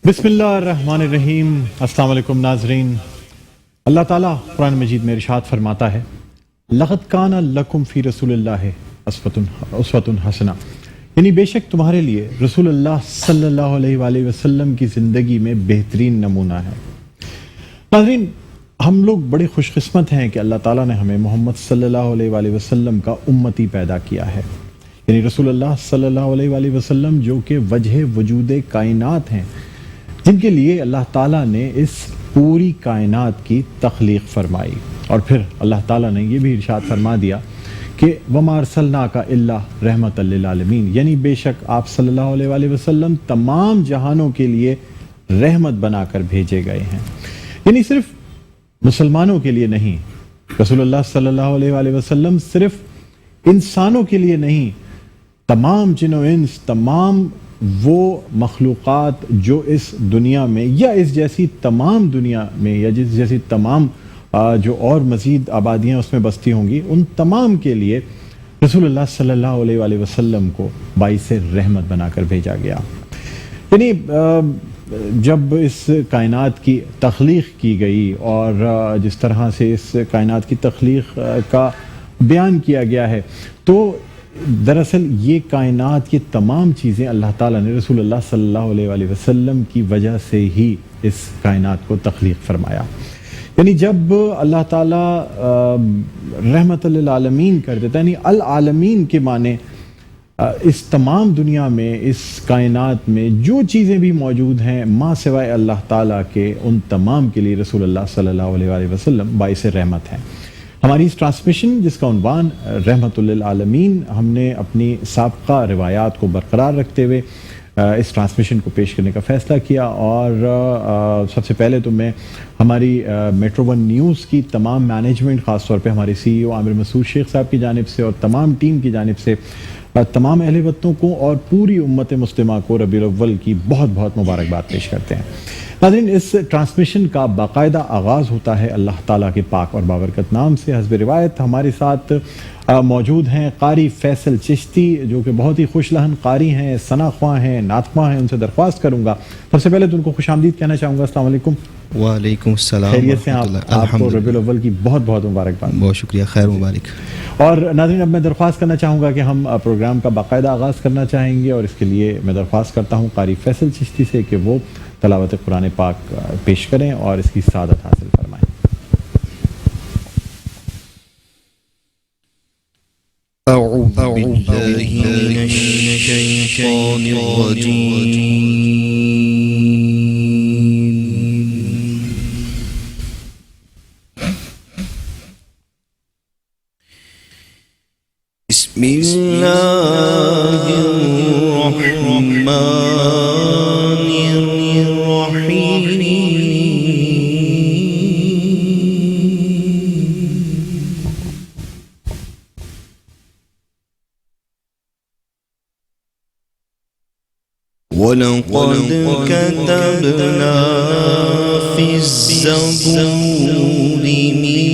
بسم اللہ الرحمن الرحیم۔ السلام علیکم ناظرین۔ اللہ تعالیٰ قرآن مجید میں ارشاد فرماتا ہے لقد کان لکم فی رسول اللہ اسوۃ حسنہ، یعنی بے شک تمہارے لیے رسول اللہ صلی اللہ علیہ وآلہ وسلم کی زندگی میں بہترین نمونہ ہے۔ ناظرین، ہم لوگ بڑے خوش قسمت ہیں کہ اللہ تعالیٰ نے ہمیں محمد صلی اللہ علیہ وآلہ وسلم کا امتی پیدا کیا ہے، یعنی رسول اللہ صلی اللہ علیہ وآلہ وسلم جو کہ وجہ وجود کائنات ہیں، جن کے لیے اللہ تعالیٰ نے اس پوری کائنات کی تخلیق فرمائی۔ اور پھر اللہ تعالیٰ نے یہ بھی ارشاد فرما دیا کہ وَمَا أَرْسَلْنَاكَ إِلَّا رَحْمَةً لِّلْعَالَمِينَ، یعنی بے شک آپ صلی اللہ علیہ وآلہ وسلم تمام جہانوں کے لیے رحمت بنا کر بھیجے گئے ہیں، یعنی صرف مسلمانوں کے لیے نہیں۔ رسول اللہ صلی اللہ علیہ وآلہ وسلم صرف انسانوں کے لیے نہیں، تمام جن و انس، تمام وہ مخلوقات جو اس دنیا میں یا اس جیسی تمام دنیا میں یا جس جیسی تمام جو اور مزید آبادیاں اس میں بستی ہوں گی، ان تمام کے لیے رسول اللہ صلی اللہ علیہ وآلہ وسلم کو باعث رحمت بنا کر بھیجا گیا۔ یعنی جب اس کائنات کی تخلیق کی گئی اور جس طرح سے اس کائنات کی تخلیق کا بیان کیا گیا ہے، تو دراصل یہ کائنات کی تمام چیزیں اللہ تعالیٰ نے رسول اللہ صلی اللہ علیہ وآلہ وسلم کی وجہ سے ہی اس کائنات کو تخلیق فرمایا۔ یعنی جب اللہ تعالیٰ رحمت للعالمین کر دیتا ہے، یعنی العالمین کے معنی اس تمام دنیا میں، اس کائنات میں جو چیزیں بھی موجود ہیں ماں سوائے اللہ تعالیٰ کے، ان تمام کے لیے رسول اللہ صلی اللہ علیہ وآلہ وسلم باعث رحمت ہیں۔ ہماری اس ٹرانسمیشن جس کا عنوان رحمت للعالمین، ہم نے اپنی سابقہ روایات کو برقرار رکھتے ہوئے اس ٹرانسمیشن کو پیش کرنے کا فیصلہ کیا، اور سب سے پہلے تو میں ہماری میٹرو ون نیوز کی تمام مینجمنٹ، خاص طور پہ ہمارے سی ای او عامر مسعود شیخ صاحب کی جانب سے اور تمام ٹیم کی جانب سے تمام اہل وطنوں کو اور پوری امت مسلمہ کو ربیع الاول کی بہت بہت مبارکباد پیش کرتے ہیں۔ ناظرین، اس ٹرانسمیشن کا باقاعدہ آغاز ہوتا ہے اللہ تعالیٰ کے پاک اور بابرکت نام سے۔ حسب روایت ہمارے ساتھ موجود ہیں قاری فیصل چشتی، جو کہ بہت ہی خوش لہن قاری ہیں، ثنا خواں ہیں، نعت خواں ہیں۔ ان سے درخواست کروں گا، سب سے پہلے تو ان کو خوش آمدید کہنا چاہوں گا۔ السلام علیکم۔ وعلیکم السلام۔ خیریت سے؟ آپ کو ربیع الاول کی بہت بہت مبارکباد۔ بہت شکریہ، خیر مبارک۔ اور ناظرین، اب میں درخواست کرنا چاہوں گا کہ ہم پروگرام کا باقاعدہ آغاز کرنا چاہیں گے، اور اس کے لیے میں درخواست کرتا ہوں قاری فیصل چشتی سے کہ وہ تلاوت قرآن پاک پیش کریں اور اس کی سعادت حاصل فرمائیں۔ اعوذ باللہ من الشیطان الرجیم، بسم اللہ الرحمن وَلَقَدْ كَتَبْنَا فِي الزَّبُورِ مِن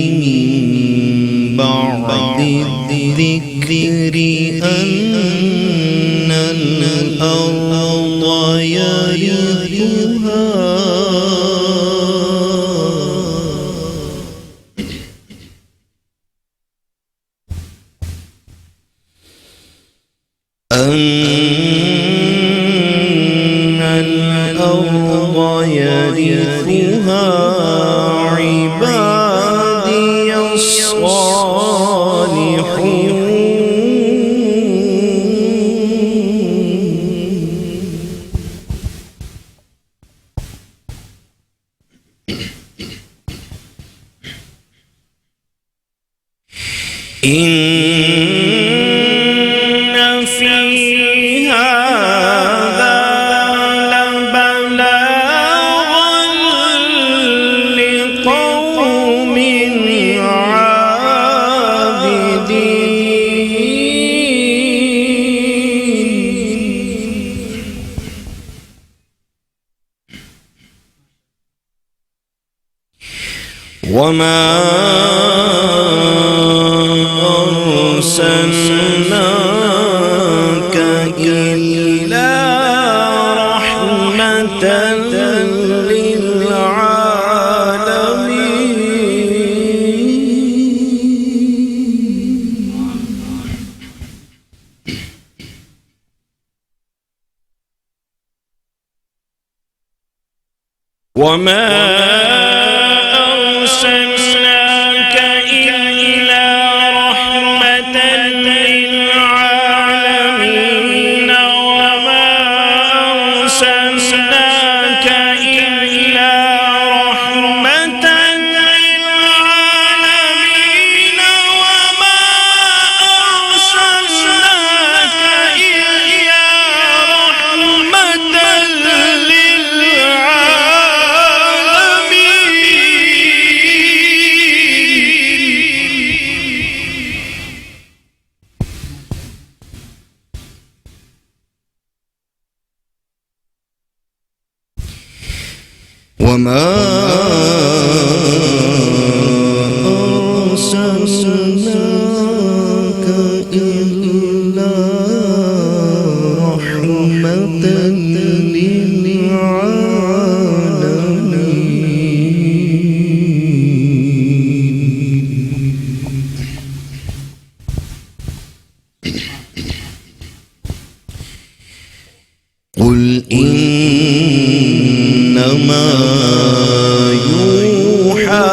بَعْدِ الذِّكْرِ أَنَّ الْأَرْضَ يَرِثُهَا عبادي الصالحون، إن في هذا لبلاغا لقوم عابدين، وما أرسلناك إلا رحمة وما أرسلناك إلا رحمة للعالمين وما أرسلناك إلا رحمة للعالمين وما أرسلناك إلا رحمة وما أرسلناك إلا رحمة للعالمين قل إنما يوحى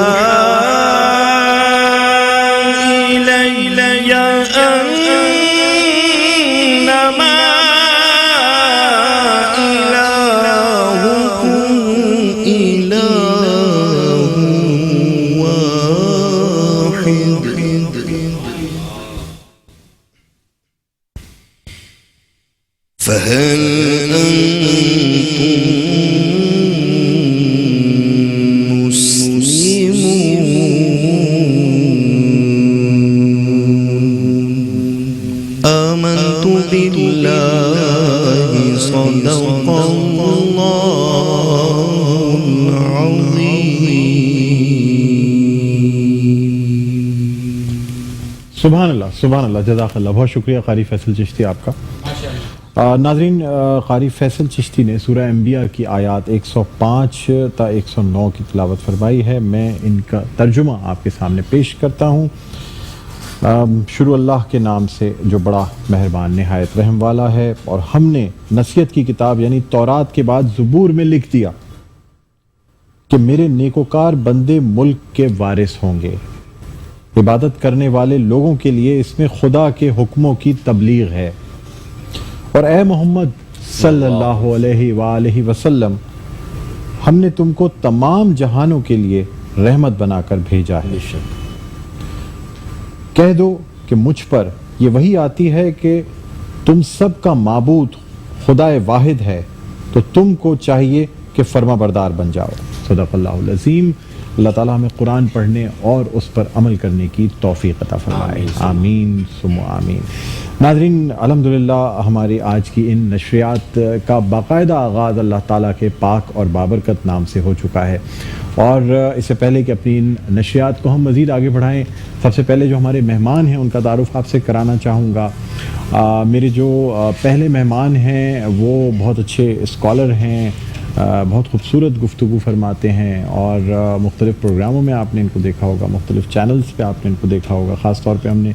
إلي أنما إلهكم إله واحد فهل أنتم آمنت بالله صدق الله العظيم سبحان اللہ جزاک اللہ. بہت شکریہ قاری فیصل چشتی آپ کا. ناظرین، قاری فیصل چشتی نے سورہ انبیاء کی آیات 105 تا 109 کی تلاوت فرمائی ہے. میں ان کا ترجمہ آپ کے سامنے پیش کرتا ہوں. شروع اللہ کے نام سے جو بڑا مہربان نہایت رحم والا ہے. اور ہم نے نصیحت کی کتاب یعنی تورات کے بعد زبور میں لکھ دیا کہ میرے نیکوکار بندے ملک کے وارث ہوں گے. عبادت کرنے والے لوگوں کے لیے اس میں خدا کے حکموں کی تبلیغ ہے. اور اے محمد صلی اللہ علیہ وآلہ وسلم، ہم نے تم کو تمام جہانوں کے لیے رحمت بنا کر بھیجا ہے. کہہ دو کہ مجھ پر یہ وحی آتی ہے کہ تم سب کا معبود خدا واحد ہے، تو تم کو چاہیے کہ فرما بردار بن جاؤ. صدق اللہ العظیم. اللہ تعالیٰ ہمیں قرآن پڑھنے اور اس پر عمل کرنے کی توفیق عطا فرمائے. آمین ثم آمین. ناظرین، الحمدللہ ہماری آج کی ان نشریات کا باقاعدہ آغاز اللہ تعالیٰ کے پاک اور بابرکت نام سے ہو چکا ہے. اور اس سے پہلے کہ اپنی ان نشریات کو ہم مزید آگے بڑھائیں، سب سے پہلے جو ہمارے مہمان ہیں ان کا تعارف آپ سے کرانا چاہوں گا. میرے جو پہلے مہمان ہیں وہ بہت اچھے اسکالر ہیں، بہت خوبصورت گفتگو فرماتے ہیں، اور مختلف پروگراموں میں آپ نے ان کو دیکھا ہوگا، مختلف چینلز پہ آپ نے ان کو دیکھا ہوگا. خاص طور پہ ہم نے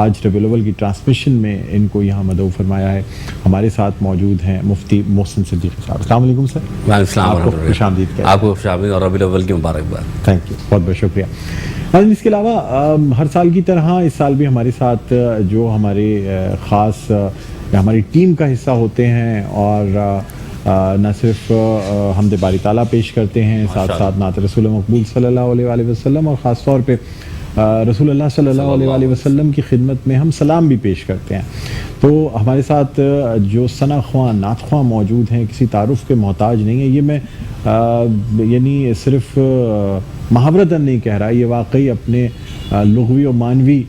آج ربیع الاول کی ٹرانسمیشن میں ان کو یہاں مدعو فرمایا ہے. ہمارے ساتھ موجود ہیں مفتی محسن صدیقی صاحب. السلام علیکم سر. وعلیکم السلام آپ کو خوش آمدید. آپ کو خوش آمدید اور ربیع الاول کی مبارکباد. تھینک یو، بہت بہت شکریہ. اس کے علاوہ ہر سال کی طرح اس سال بھی ہمارے ساتھ جو ہمارے خاص ہماری ٹیم کا حصہ ہوتے ہیں اور نہ صرف حمد باری تعالیٰ پیش کرتے ہیں، ساتھ ساتھ نعت رسول مقبول صلی اللہ علیہ وآلہ وسلم، اور خاص طور پہ رسول اللہ صلی اللہ علیہ وآلہ وسلم کی خدمت میں ہم سلام بھی پیش کرتے ہیں. تو ہمارے ساتھ جو ثنا خواں نعت خواں موجود ہیں کسی تعارف کے محتاج نہیں ہیں. یہ میں یعنی صرف محاورتاً نہیں کہہ رہا، یہ واقعی اپنے لغوی و معنوی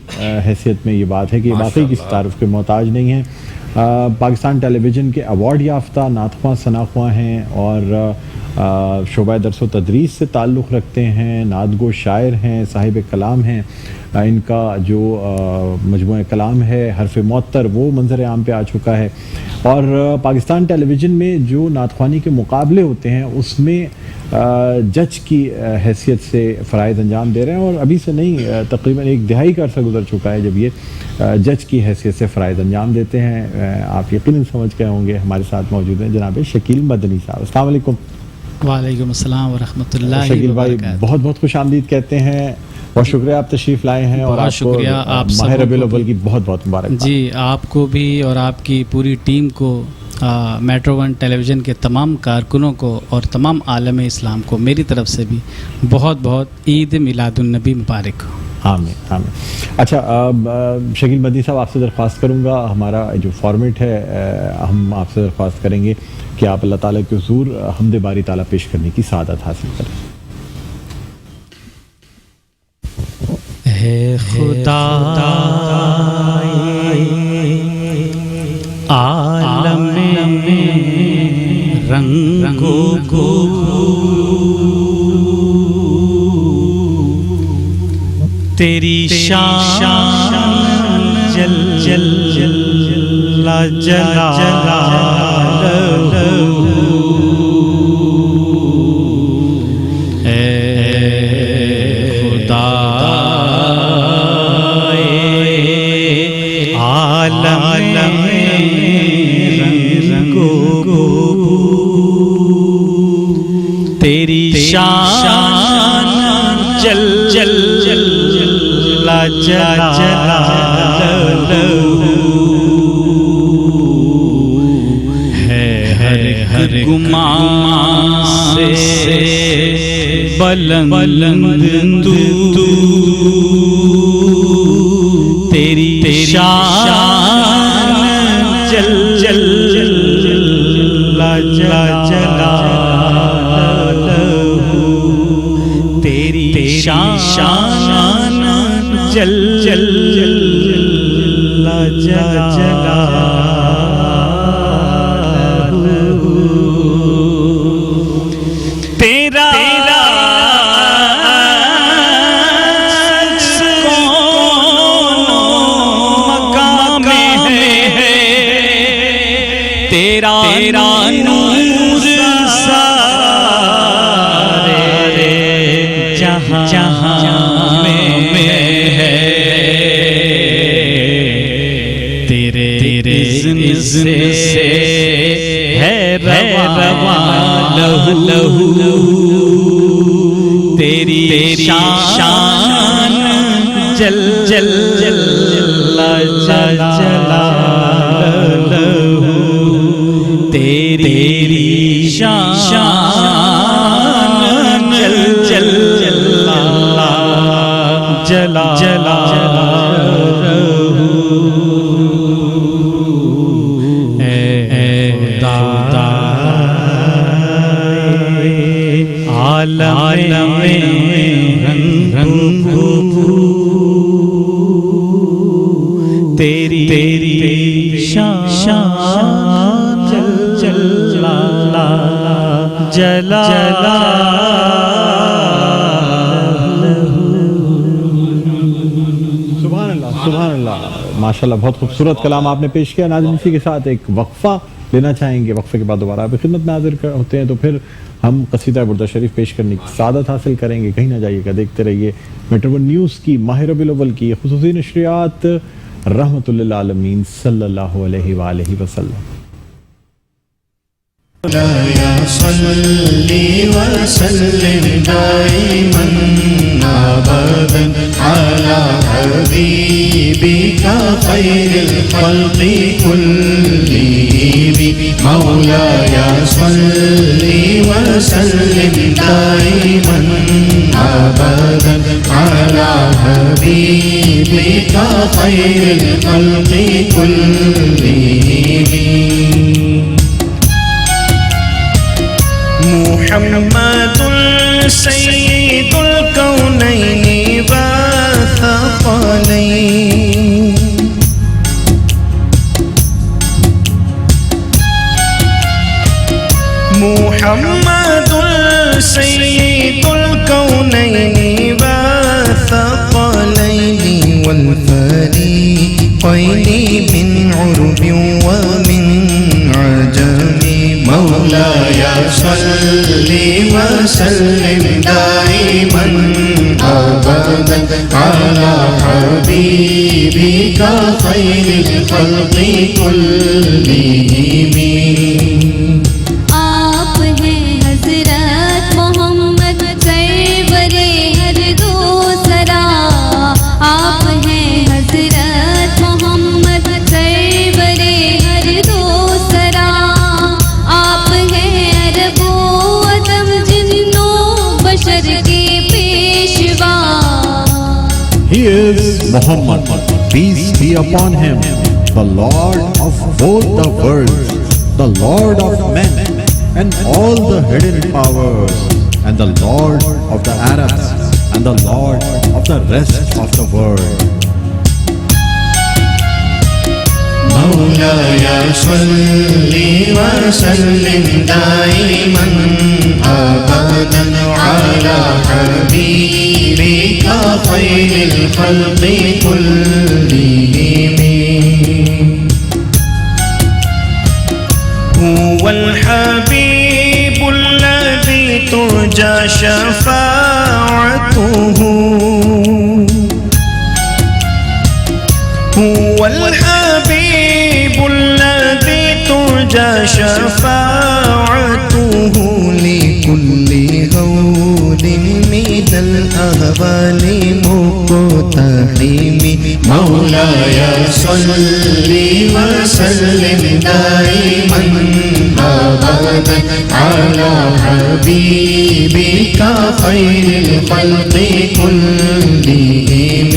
حیثیت میں یہ بات ہے کہ یہ واقعی کسی تعارف کے محتاج نہیں ہیں. پاکستان ٹیلی ویژن کے ایوارڈ یافتہ نعت خواں ثنا خواں ہیں اور شعبہ درس و تدریس سے تعلق رکھتے ہیں، نعت گو شاعر ہیں، صاحب کلام ہیں. ان کا جو مجموعہ کلام ہے حرف معطر وہ منظر عام پہ آ چکا ہے. اور پاکستان ٹیلی ویژن میں جو نعت خوانی کے مقابلے ہوتے ہیں اس میں جج کی حیثیت سے فرائض انجام دے رہے ہیں، اور ابھی سے نہیں تقریباً ایک دہائی کا عرصہ گزر چکا ہے جب یہ جج کی حیثیت سے فرائض انجام دیتے ہیں. آپ یقیناً سمجھ گئے ہوں گے. ہمارے ساتھ موجود ہیں جناب شکیل مدنی صاحب. السلام علیکم. وعلیکم السلام ورحمۃ اللہ شکیل بھائی وبرکاتہ. بہت بہت خوش آمدید کہتے ہیں. بہت شکریہ آپ تشریف لائے ہیں اور بہت آپ کو شکریہ آپ ماہ سبوں ربیع کو الاول کی بہت بہت مبارکباد. جی آپ کو بھی اور آپ کی پوری ٹیم کو میٹرو ون ٹیلی ویژن کے تمام کارکنوں کو اور تمام عالم اسلام کو میری طرف سے بھی بہت بہت عید میلاد النبی مبارک ہو. آمین آمین. اچھا شکیل مدنی صاحب آپ سے درخواست کروں گا, ہمارا جو فارمیٹ ہے ہم آپ سے درخواست کریں گے کہ آپ اللہ تعالیٰ کے حضور حمد باری تعالیٰ پیش کرنے کی سعادت حاصل کریں. ہے خدا عالم رنگوں کو تیری شان جل جل جل جلالہ تیری شان جل جل جلالہ ہے ہر گمان سے بلند تو تیری شان جل جل جلالہ تیری شان جل جل جلالہ تیرا مقام ہے تیرا نور سارے جہاں میں ہے تیرے اذن سے ہے رواں لہو تیری شان جل جل جلالہ تیری شان جل جل جلالہ عالم رنگ تیری شان جل جلالہ سبحان اللہ سبحان اللہ. ماشاءاللہ بہت خوبصورت کلام آپ نے پیش کیا. ناظرین اسی کے ساتھ ایک وقفہ لینا چاہیں گے, وقفے کے بعد دوبارہ آپ کی خدمت میں حاضر ہوتے ہیں, تو پھر ہم قصیدہ بردہ شریف پیش کرنے کی سعادت حاصل کریں گے. کہیں نہ جائیے گا, دیکھتے رہیے میٹرو ون نیوز کی ماہ ربیع الاول کی خصوصی نشریات رحمت للعالمین صلی اللہ علیہ وآلہ وسلم. صلی وسلم دائما ابدا على حبيبك خير الخلق كلهم مولاي صلی وسلم دائما ابدا على حبيبك خير الخلق كلهم محمد سید الکونین والثقلین محمد سید الکونین والثقلین والفریقین من عرب ومن عجم مولاي صلی وسلم دائما ابدا على حبيبك خير الخلق كلهم. آپ ہیں حضرت He is Muhammad, peace be upon him, the Lord of both the worlds, the Lord of men and all the hidden powers, and the Lord of the Arabs and the Lord of the rest of the world. مولاي صل وسلم دائما أبدا على حبيبك خير الخلق كلهم. هو الحبيب الذي ترجى شفاعته، هو الحبيب الذي ترجى شفاعته لكل هول من الأهوال مقتحم. مولاي صل وسلم دائما أبدا على حبيبك خير الخلق كلهم.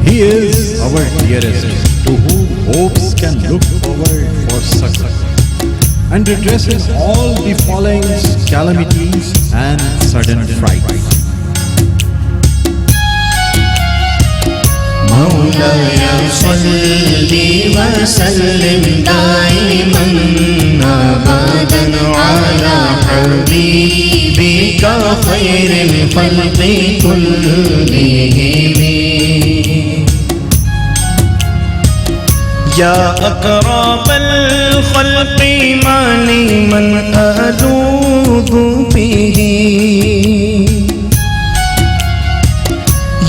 He is our dearest, to whom hopes can look forward for success, and redresses all befalling calamities and sudden frights. مولاي صل وسلم دائما أبدا على حبيبك خير الخلق كلهم. يا أقرب الخلق ما لي من ألوذ به،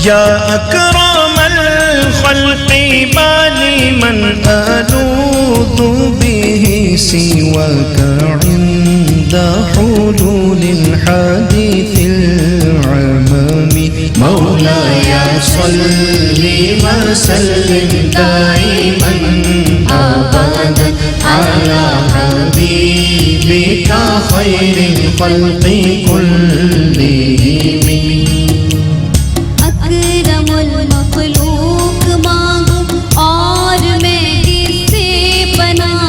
يا أكرم الخلق ما لي من ألوذ به سواك عند حلول الحادث العمام. مولاي صل وسلم دائما أبدا على حبيبك خير الخلق كلهم. اکرم المخلوق مانگوں اور میں کس سے پناہ،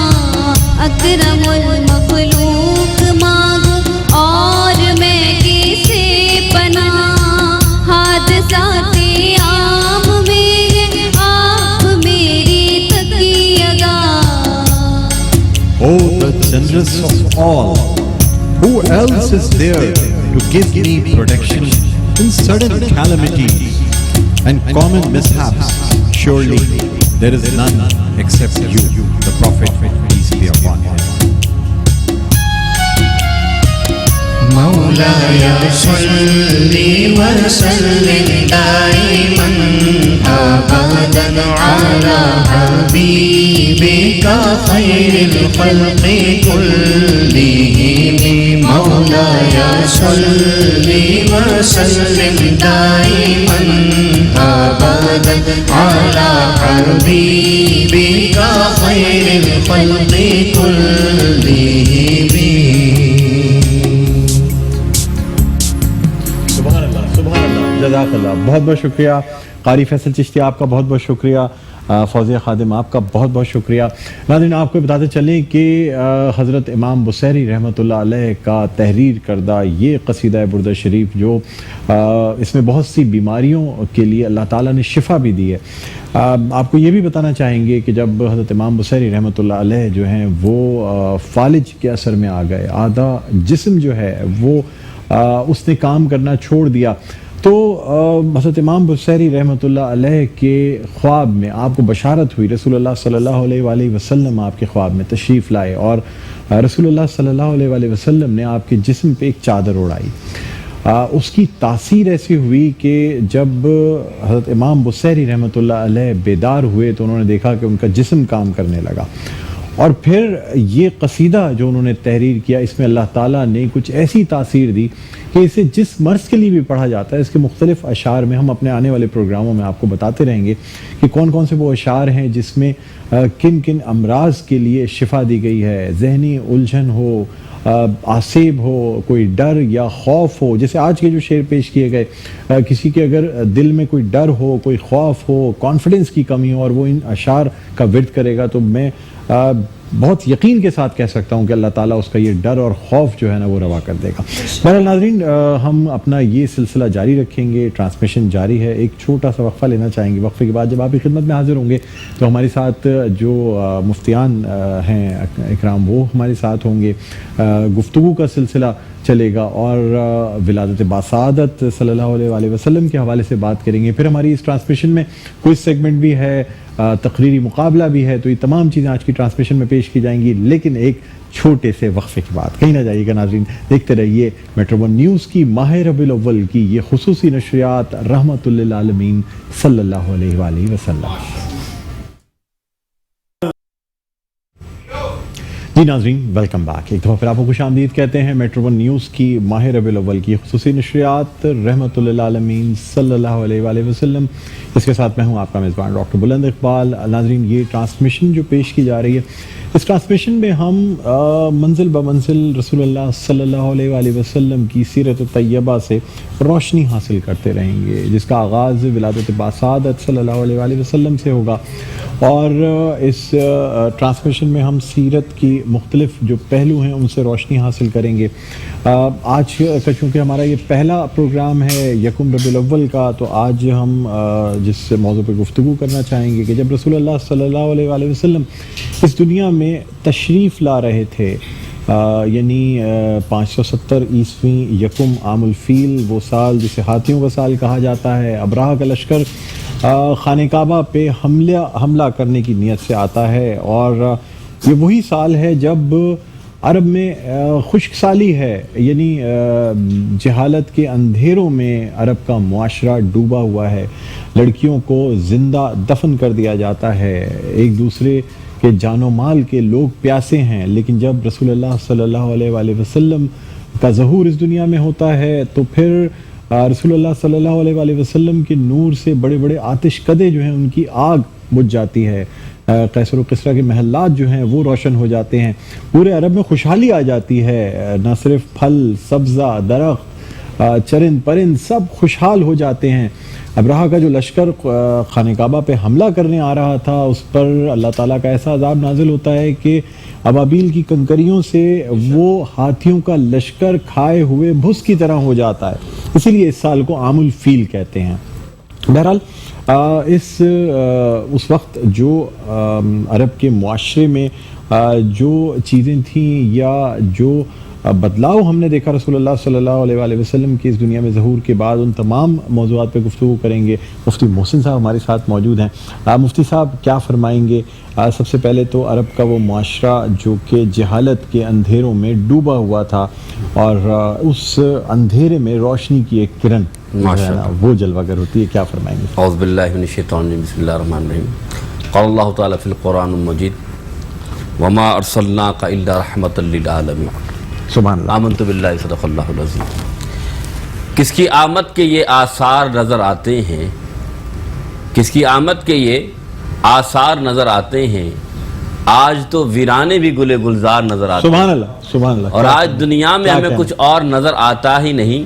اکرم المخلوق مانگوں اور میں کس سے پناہ، حادثات عام میں آپ میری تکیہ گاہ. Oh, the generous of all, who else is there to give me protection in sudden calamities and common mishaps? Surely there is none except you, the Prophet, peace be upon him. مولاي صل وسلم دائما أبدا على حبيبك خير الخلق كلهم. مولاي صل وسلم دائما أبدا على حبيبك خير الخلق كلهم. جزاک اللہ. بہت بہت شکریہ قاری فیصل چشتی، آپ کا بہت بہت شکریہ. فوزیہ خادم آپ کا بہت بہت شکریہ. ناظرین آپ کو بتاتے چلیں کہ حضرت امام بصیری رحمۃ اللہ علیہ کا تحریر کردہ یہ قصیدہ بردہ شریف جو اس میں بہت سی بیماریوں کے لیے اللہ تعالیٰ نے شفا بھی دی ہے. آپ کو یہ بھی بتانا چاہیں گے کہ جب حضرت امام بصیری رحمۃ اللہ علیہ جو ہیں وہ فالج کے اثر میں آ گئے، آدھا جسم جو ہے وہ اس نے کام کرنا چھوڑ دیا، تو حضرت امام بصیری رحمۃ اللہ علیہ کے خواب میں آپ کو بشارت ہوئی. رسول اللہ صلی اللہ علیہ وآلہ وسلم آپ کے خواب میں تشریف لائے اور رسول اللہ صلی اللہ علیہ وآلہ وسلم نے آپ کے جسم پہ ایک چادر اڑائی. اس کی تاثیر ایسی ہوئی کہ جب حضرت امام بصیری رحمۃ اللہ علیہ بیدار ہوئے تو انہوں نے دیکھا کہ ان کا جسم کام کرنے لگا، اور پھر یہ قصیدہ جو انہوں نے تحریر کیا، اس میں اللہ تعالیٰ نے کچھ ایسی تاثیر دی کہ اسے جس مرض کے لیے بھی پڑھا جاتا ہے، اس کے مختلف اشعار میں ہم اپنے آنے والے پروگراموں میں آپ کو بتاتے رہیں گے کہ کون کون سے وہ اشعار ہیں جس میں کن کن امراض کے لیے شفا دی گئی ہے، ذہنی الجھن ہو، آسیب ہو، کوئی ڈر یا خوف ہو، جیسے آج کے جو شعر پیش کیے گئے، کسی کے اگر دل میں کوئی ڈر ہو، کوئی خوف ہو، کانفیڈنس کی کمی ہو اور وہ ان اشعار کا ورد کرے گا تو میں بہت یقین کے ساتھ کہہ سکتا ہوں کہ اللہ تعالیٰ اس کا یہ ڈر اور خوف جو ہے نا وہ روا کر دے گا۔ بہرحال ناظرین، ہم اپنا یہ سلسلہ جاری رکھیں گے، ٹرانسمیشن جاری ہے، ایک چھوٹا سا وقفہ لینا چاہیں گے۔ وقفے کے بعد جب آپ کی خدمت میں حاضر ہوں گے تو ہمارے ساتھ جو مفتیان ہیں اکرام وہ ہمارے ساتھ ہوں گے، گفتگو کا سلسلہ چلے گا اور ولادت باسعادت صلی اللہ علیہ وآلہ وسلم کے حوالے سے بات کریں گے۔ پھر ہماری اس ٹرانسمیشن میں کوئز سیگمنٹ بھی ہے، تقریری مقابلہ بھی ہے، تو یہ تمام چیزیں آج کی ٹرانسمیشن میں پیش کی جائیں گی، لیکن ایک چھوٹے سے وقفے کے بعد۔ کہیں نہ جائیے گا ناظرین، دیکھتے رہیے میٹرو ون نیوز کی ماہ ربیع الاول کی یہ خصوصی نشریات رحمت للعالمین صلی اللہ علیہ وآلہ وسلم۔ جی ناظرین، ویلکم بیک، ایک دفعہ پھر آپ کو خوش آمدید کہتے ہیں میٹرو ون نیوز کی ماہ ربیع الاول کی خصوصی نشریات رحمت للعالمین صلی اللہ علیہ وآلہ وسلم۔ اس کے ساتھ میں ہوں آپ کا میزبان ڈاکٹر بلند اقبال۔ ناظرین، یہ ٹرانسمیشن جو پیش کی جا رہی ہے، اس ٹرانسمیشن میں ہم منزل بمنزل رسول اللہ صلی اللہ علیہ وآلہ وسلم کی سیرت طیبہ سے روشنی حاصل کرتے رہیں گے، جس کا آغاز ولادت باسعادت صلی اللہ علیہ وآلہ وسلم سے ہوگا، اور اس ٹرانسمیشن میں ہم سیرت کی مختلف جو پہلو ہیں ان سے روشنی حاصل کریں گے۔ آج کا چونکہ ہمارا یہ پہلا پروگرام ہے یکم ربیع الاول کا، تو آج ہم جس موضوع پہ گفتگو کرنا چاہیں گے کہ جب رسول اللہ صلی اللہ علیہ وآلہ وسلم اس دنیا میں تشریف لا رہے تھے، یعنی 570 عیسوی یکم عام الفیل، وہ سال جسے ہاتھیوں کا سال کہا جاتا ہے، ابراہ کا لشکر خانہ کعبہ پہ حملہ کرنے کی نیت سے آتا ہے، اور یہ وہی سال ہے جب عرب میں خشک سالی ہے، یعنی جہالت کے اندھیروں میں عرب کا معاشرہ ڈوبا ہوا ہے، لڑکیوں کو زندہ دفن کر دیا جاتا ہے، ایک دوسرے کے جان و مال کے لوگ پیاسے ہیں، لیکن جب رسول اللہ صلی اللہ علیہ وآلہ وسلم کا ظہور اس دنیا میں ہوتا ہے تو پھر رسول اللہ صلی اللہ علیہ وآلہ وسلم کے نور سے بڑے بڑے آتش کدے جو ہیں ان کی آگ بجھ جاتی ہے، قیصر و کسریٰ کے محلات جو ہیں وہ روشن ہو جاتے ہیں، پورے عرب میں خوشحالی آ جاتی ہے، نہ صرف پھل سبزہ درخت چرند پرند سب خوشحال ہو جاتے ہیں۔ ابراہ کا جو لشکر خانہ کعبہ پہ حملہ کرنے آ رہا تھا، اس پر اللہ تعالیٰ کا ایسا عذاب نازل ہوتا ہے کہ ابابیل کی کنکریوں سے وہ ہاتھیوں کا لشکر کھائے ہوئے بھس کی طرح ہو جاتا ہے، اسی لیے اس سال کو عام الفیل کہتے ہیں۔ بہرحال اس وقت جو عرب کے معاشرے میں جو چیزیں تھیں یا جو بدلاؤ ہم نے دیکھا رسول اللہ صلی اللہ علیہ وآلہ وسلم کی اس دنیا میں ظہور کے بعد، ان تمام موضوعات پہ گفتگو کریں گے۔ مفتی محسن صاحب ہمارے ساتھ موجود ہیں۔ مفتی صاحب کیا فرمائیں گے؟ سب سے پہلے تو عرب کا وہ معاشرہ جو کہ جہالت کے اندھیروں میں ڈوبا ہوا تھا، اور اس اندھیرے میں روشنی کی ایک کرن وہ جلوہ گر ہوتی ہے، کیا فرمائیں گے؟ اعوذ باللہ من الشیطان الرجیم، بسم اللہ الرحمن الرحیم۔ قال اللہ تعالیٰ فی القرآن المجید وما ارسلناک الا رحمۃ للعالمین۔ سبحان اللہ، آمنت باللہ صدق اللہ العظیم۔ کس کی آمد کے یہ آثار نظر آتے ہیں، کس کی آمد کے یہ آثار نظر آتے ہیں، آج تو ویرانے بھی گلے گلزار نظر آتے ہیں۔ سبحان اللہ، سبحان اللہ۔ اور آج دنیا میں ہمیں کچھ اور نظر آتا ہی نہیں،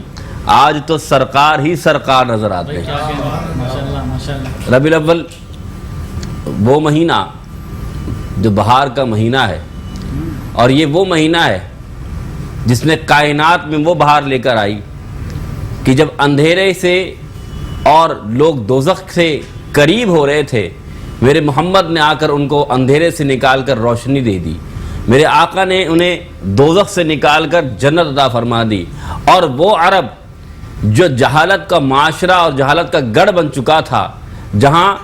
آج تو سرکار ہی سرکار نظر آتے ہیں۔ ربیع الاول وہ مہینہ جو بہار کا مہینہ ہے، اور یہ وہ مہینہ ہے جس نے کائنات میں وہ بہار لے کر آئی کہ جب اندھیرے سے اور لوگ دوزخ سے قریب ہو رہے تھے، میرے محمد نے آ کر ان کو اندھیرے سے نکال کر روشنی دے دی، میرے آقا نے انہیں دوزخ سے نکال کر جنت عطا فرما دی۔ اور وہ عرب جو جہالت کا معاشرہ اور جہالت کا گڑھ بن چکا تھا، جہاں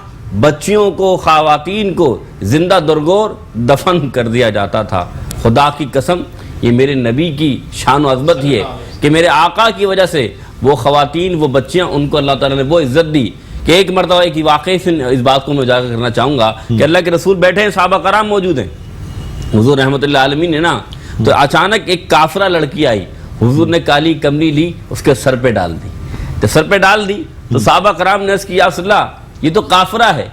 بچیوں کو خواتین کو زندہ درگور دفن کر دیا جاتا تھا، خدا کی قسم یہ میرے نبی کی شان و عظمت ہی ہے کہ میرے آقا کی وجہ سے وہ خواتین وہ بچیاں ان کو اللہ تعالیٰ نے وہ عزت دی کہ ایک مرتبہ ایک واقعی سے اس بات کو میں اجاگر کرنا چاہوں گا کہ اللہ کے رسول بیٹھے ہیں، صحابہ کرام موجود ہیں، حضور رحمت اللہ عالمین نے نا تو اچانک ایک کافرہ لڑکی آئی، حضور نے کالی کملی لی اس کے سر پہ ڈال دی. جب سر پہ ڈال دی تو صحابہ کرام نے عرض کی یا رسول اللہ یہ تو کافرہ ہے،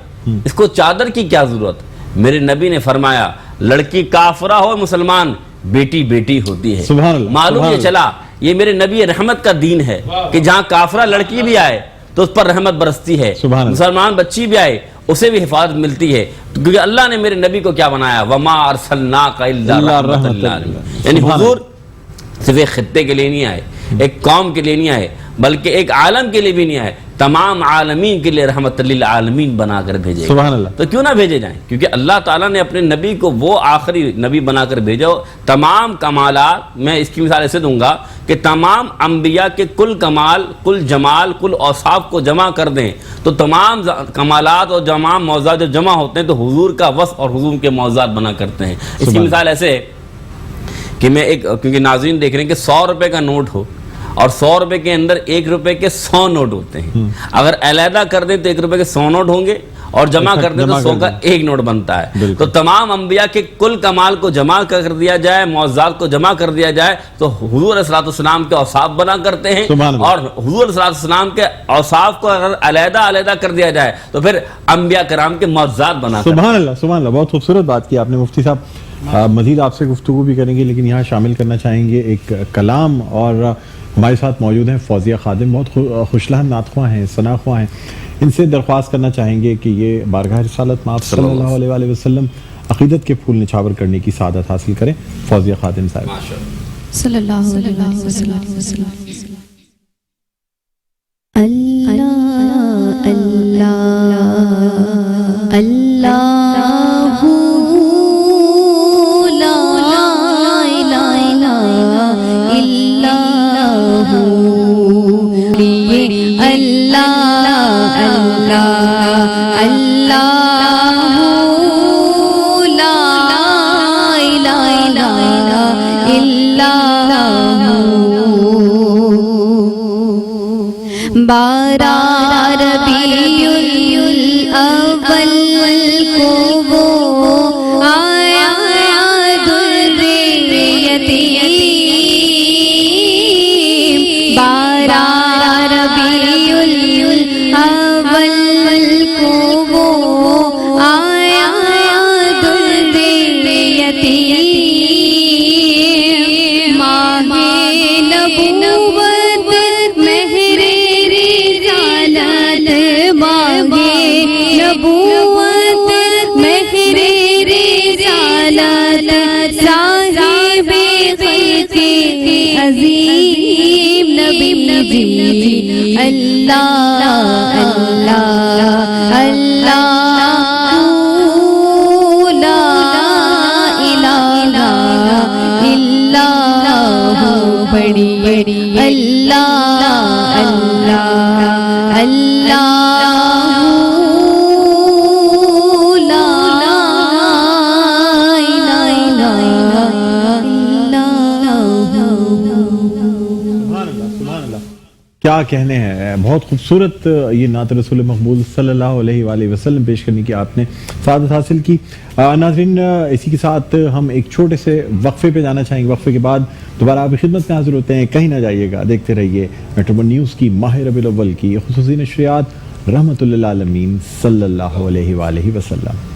اس کو چادر کی کیا ضرورت؟ میرے نبی نے فرمایا لڑکی کافرہ ہو مسلمان بیٹی بیٹی ہوتی ہے. سبحان اللہ. معلوم یہ چلا یہ میرے نبی رحمت کا دین ہے کہ جہاں کافرہ لڑکی بھی آئے تو اس پر رحمت برستی ہے، مسلمان بچی بھی آئے اسے بھی حفاظت ملتی ہے، کیونکہ اللہ نے میرے نبی کو کیا بنایا وما ارسلناک الا رحمۃ للعالمین. یعنی حضور صرف ایک خطے کے لیے نہیں آئے، ایک قوم کے لیے نہیں آئے، بلکہ ایک عالم کے لیے بھی نہیں آئے، تمام عالمین کے لیے رحمت للعالمین بنا کر بھیجے. سبحان اللہ. تو کیوں نہ بھیجے جائیں؟ کیونکہ اللہ تعالیٰ نے اپنے نبی کو وہ آخری نبی بنا کر بھیجا. تمام کمالات میں اس کی مثال ایسے دوں گا کہ تمام انبیاء کے کل کمال، کل جمال، کل اوصاف کو جمع کر دیں تو تمام کمالات اور تمام موضوعات جب جمع ہوتے ہیں تو حضور کا وصف اور حضور کے موضوعات بنا کرتے ہیں. اس کی مثال ایسے کہ میں ایک، کیونکہ ناظرین دیکھ رہے ہیں کہ 100 روپے کا نوٹ ہو اور 100 روپے کے اندر 1 روپے کے 100 نوٹ ہوتے ہیں. اگر علیحدہ کر دیں تو 1 روپے کے 100 نوٹ ہوں گے اور جمع کر دیں تو 100 کا 1 نوٹ بنتا ہے. تو تمام انبیاء کے کل کمال کو جمع کر دیا جائے، معجزات کو جمع کر دیا جائے تو حضور علیہ الصلوۃ والسلام کے اوصاف بنا کرتے ہیں. اور حضور علیہ الصلوۃ والسلام کے اوصاف کو اگر علیحدہ کر دیا جائے تو پھر انبیاء کرام کے معجزات بنا کرتے ہیں. سبحان اللہ سبحان اللہ. بہت خوبصورت بات کی آپ نے مفتی صاحب. مزید آپ سے گفتگو بھی کریں گے لیکن یہاں شامل کرنا چاہیں گے ایک کلام، اور ہمارے ساتھ موجود ہیں فوزیہ خادم، بہت خوشلہن نعت خواں ہیں، ثنا خواں ہیں. ان سے درخواست کرنا چاہیں گے کہ یہ بارگاہ رسالت میں آپ صلی اللہ علیہ وآلہ وسلم عقیدت کے پھول نچھاور کرنے کی سعادت حاصل کریں. فوزیہ خادم صاحب. صلی اللہ علیہ وسلم. اللہ اللہ اللہ بارہ ربیع الاول کو وہ آیا در یتیم. بارہ ربیع الاول کو وہ آیا در یتیم. ماہ نبوت مہر نبوت مہر رسالت صاحب خلق عظیم نبی. اللہ اللہ اللہ لا الہ الا اللہ بڑی بڑی. اللہ اللہ اللہ کیا کہنے ہیں. بہت خوبصورت یہ نعت رسول مقبول صلی اللہ علیہ وآلہ وسلم پیش کرنے کی آپ نے سعادت حاصل کی. ناظرین اسی کے ساتھ ہم ایک چھوٹے سے وقفے پہ جانا چاہیں گے. وقفے کے بعد دوبارہ آپ کی خدمت میں حاضر ہوتے ہیں. کہیں نہ جائیے گا، دیکھتے رہیے میٹرو ون نیوز کی ماہ ربیع الاول کی خصوصی نشریات رحمت للعالمین صلی اللہ علیہ وآلہ وسلم.